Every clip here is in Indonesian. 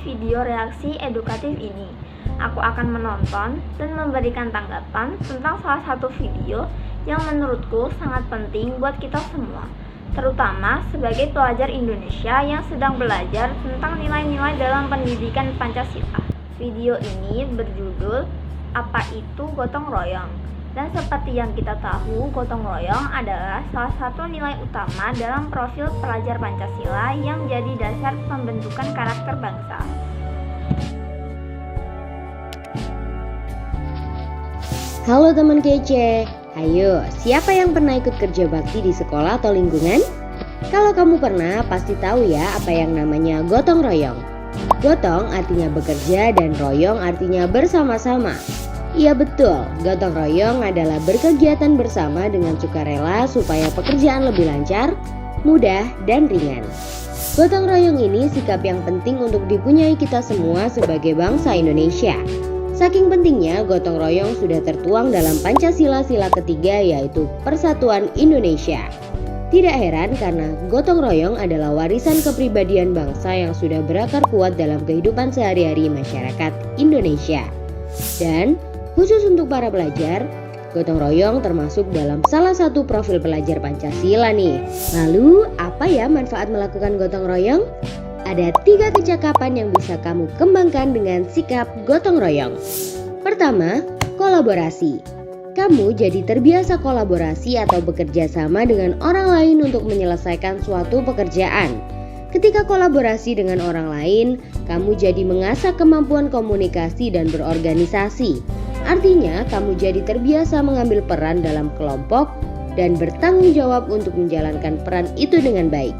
video reaksi edukatif ini. Aku akan menonton dan memberikan tanggapan tentang salah satu video yang menurutku sangat penting buat kita semua, terutama sebagai pelajar Indonesia yang sedang belajar tentang nilai-nilai dalam pendidikan Pancasila. Video ini berjudul "Apa itu Gotong Royong?" Dan seperti yang kita tahu, gotong royong adalah salah satu nilai utama dalam profil pelajar Pancasila yang jadi dasar pembentukan karakter bangsa. Halo teman kece, ayo siapa yang pernah ikut kerja bakti di sekolah atau lingkungan? Kalau kamu pernah, pasti tahu ya apa yang namanya gotong royong. Gotong artinya bekerja dan royong artinya bersama-sama. Iya betul, gotong royong adalah berkegiatan bersama dengan sukarela supaya pekerjaan lebih lancar, mudah, dan ringan. Gotong royong ini sikap yang penting untuk dipunyai kita semua sebagai bangsa Indonesia. Saking pentingnya, gotong royong sudah tertuang dalam Pancasila sila ketiga, yaitu Persatuan Indonesia. Tidak heran karena gotong royong adalah warisan kepribadian bangsa yang sudah berakar kuat dalam kehidupan sehari-hari masyarakat Indonesia. Dan khusus untuk para pelajar, gotong royong termasuk dalam salah satu profil pelajar Pancasila nih. Lalu, apa ya manfaat melakukan gotong royong? Ada 3 kecakapan yang bisa kamu kembangkan dengan sikap gotong royong. Pertama, kolaborasi. Kamu jadi terbiasa kolaborasi atau bekerja sama dengan orang lain untuk menyelesaikan suatu pekerjaan. Ketika kolaborasi dengan orang lain, kamu jadi mengasah kemampuan komunikasi dan berorganisasi. Artinya, kamu jadi terbiasa mengambil peran dalam kelompok dan bertanggung jawab untuk menjalankan peran itu dengan baik.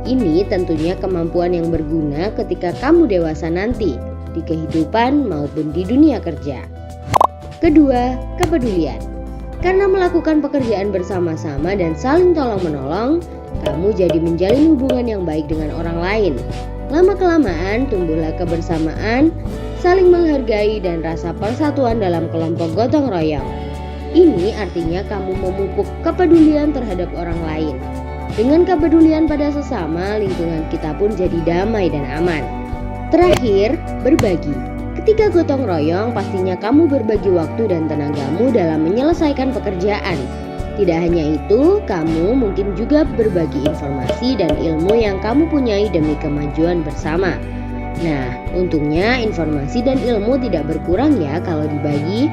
Ini tentunya kemampuan yang berguna ketika kamu dewasa nanti, di kehidupan maupun di dunia kerja. Kedua, kepedulian. Karena melakukan pekerjaan bersama-sama dan saling tolong-menolong, kamu jadi menjalin hubungan yang baik dengan orang lain. Lama-kelamaan tumbuhlah kebersamaan, saling menghargai, dan rasa persatuan dalam kelompok gotong royong. Ini artinya kamu memupuk kepedulian terhadap orang lain. Dengan kepedulian pada sesama, lingkungan kita pun jadi damai dan aman. Terakhir, berbagi. Ketika gotong royong, pastinya kamu berbagi waktu dan tenagamu dalam menyelesaikan pekerjaan. Tidak hanya itu, kamu mungkin juga berbagi informasi dan ilmu yang kamu punyai demi kemajuan bersama. Nah, untungnya informasi dan ilmu tidak berkurang ya kalau dibagi.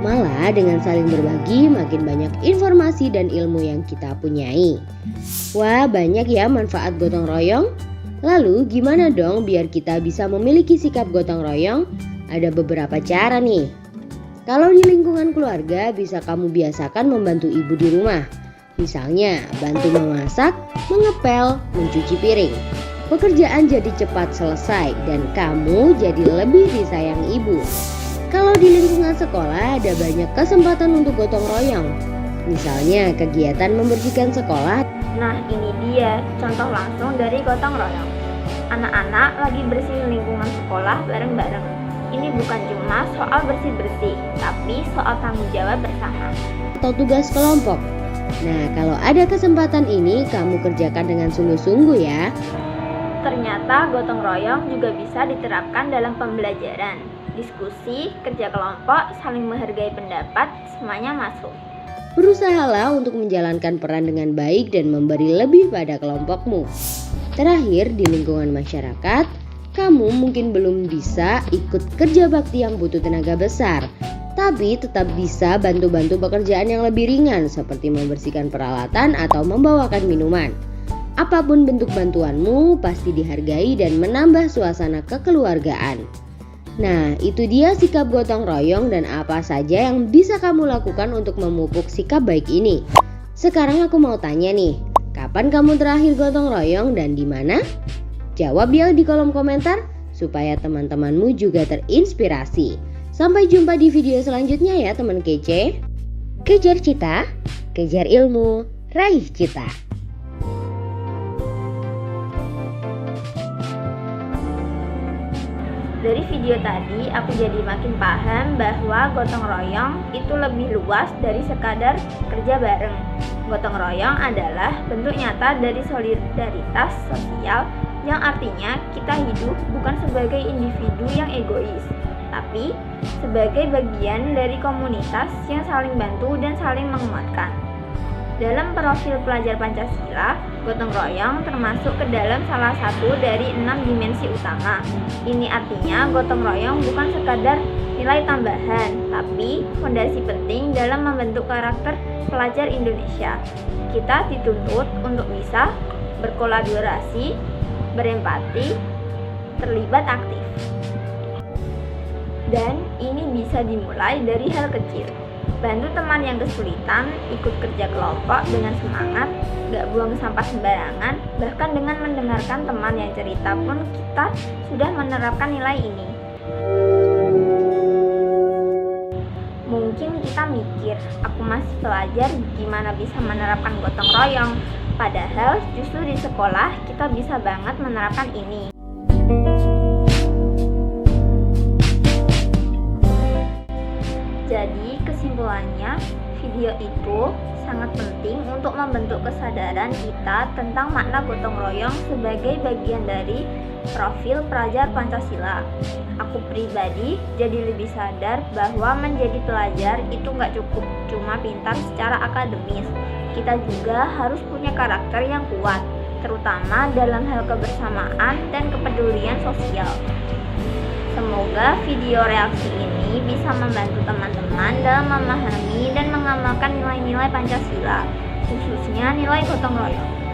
Malah dengan saling berbagi makin banyak informasi dan ilmu yang kita punyai. Wah, banyak ya manfaat gotong royong. Lalu gimana dong biar kita bisa memiliki sikap gotong royong? Ada beberapa cara nih. Kalau di lingkungan keluarga, bisa kamu biasakan membantu ibu di rumah. Misalnya, bantu memasak, mengepel, mencuci piring. Pekerjaan jadi cepat selesai dan kamu jadi lebih disayang ibu. Kalau di lingkungan sekolah, ada banyak kesempatan untuk gotong royong. Misalnya, kegiatan membersihkan sekolah. Nah, ini dia contoh langsung dari gotong royong. Anak-anak lagi bersihin lingkungan sekolah bareng-bareng. Ini bukan cuma soal bersih-bersih, tapi soal tanggung jawab bersama atau tugas kelompok. Nah, kalau ada kesempatan ini, kamu kerjakan dengan sungguh-sungguh ya. Ternyata gotong royong juga bisa diterapkan dalam pembelajaran. Diskusi, kerja kelompok, saling menghargai pendapat, semuanya masuk. Berusahalah untuk menjalankan peran dengan baik dan memberi lebih pada kelompokmu. Terakhir, di lingkungan masyarakat, kamu mungkin belum bisa ikut kerja bakti yang butuh tenaga besar, tapi tetap bisa bantu-bantu pekerjaan yang lebih ringan seperti membersihkan peralatan atau membawakan minuman. Apapun bentuk bantuanmu pasti dihargai dan menambah suasana kekeluargaan. Nah, itu dia sikap gotong royong dan apa saja yang bisa kamu lakukan untuk memupuk sikap baik ini. Sekarang aku mau tanya nih, kapan kamu terakhir gotong royong dan di mana? Jawab ya di kolom komentar supaya teman-temanmu juga terinspirasi. Sampai jumpa di video selanjutnya ya teman kece. Kejar cita, kejar ilmu, raih cita. Dari video tadi, aku jadi makin paham bahwa gotong royong itu lebih luas dari sekadar kerja bareng. Gotong royong adalah bentuk nyata dari solidaritas sosial yang artinya kita hidup bukan sebagai individu yang egois, tapi sebagai bagian dari komunitas yang saling bantu dan saling menguatkan. Dalam profil pelajar Pancasila, gotong royong termasuk ke dalam salah satu dari 6 dimensi utama. Ini artinya gotong royong bukan sekadar nilai tambahan, tapi fondasi penting dalam membentuk karakter pelajar Indonesia. Kita dituntut untuk bisa berkolaborasi, berempati, terlibat aktif. Dan ini bisa dimulai dari hal kecil. Bantu teman yang kesulitan, ikut kerja kelompok dengan semangat, gak buang sampah sembarangan, bahkan dengan mendengarkan teman yang cerita pun kita sudah menerapkan nilai ini. Mungkin kita mikir, aku masih pelajar, gimana bisa menerapkan gotong royong? Padahal justru di sekolah kita bisa banget menerapkan ini. Jadi kesimpulannya, video itu sangat penting untuk membentuk kesadaran kita tentang makna gotong royong sebagai bagian dari profil pelajar Pancasila. Aku pribadi jadi lebih sadar bahwa menjadi pelajar itu nggak cukup cuma pintar secara akademis. Kita juga harus punya karakter yang kuat, terutama dalam hal kebersamaan dan kepedulian sosial. Semoga video reaksi ini bisa membantu teman-teman dalam memahami dan mengamalkan nilai-nilai Pancasila, khususnya nilai gotong royong.